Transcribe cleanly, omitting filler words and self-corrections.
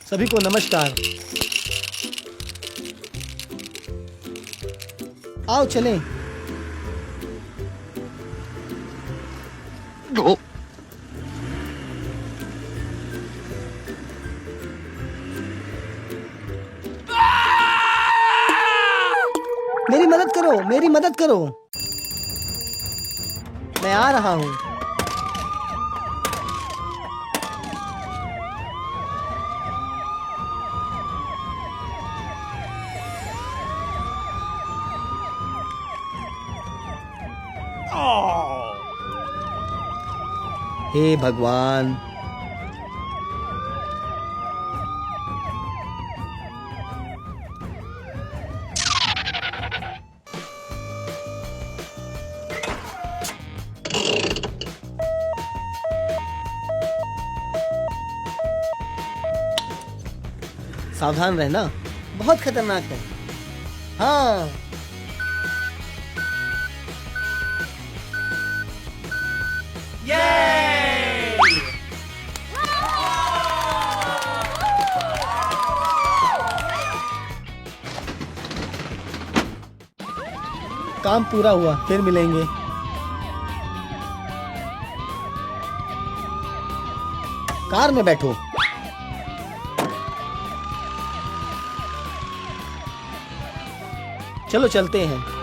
सभी को नमस्कार। आओ चलें। मेरी मदद करो, मेरी मदद करो। मैं आ रहा हूँ। हे भगवान। सावधान रहना, बहुत खतरनाक है। हाँ, काम पूरा हुआ, फिर मिलेंगे। कार में बैठो। चलो चलते हैं।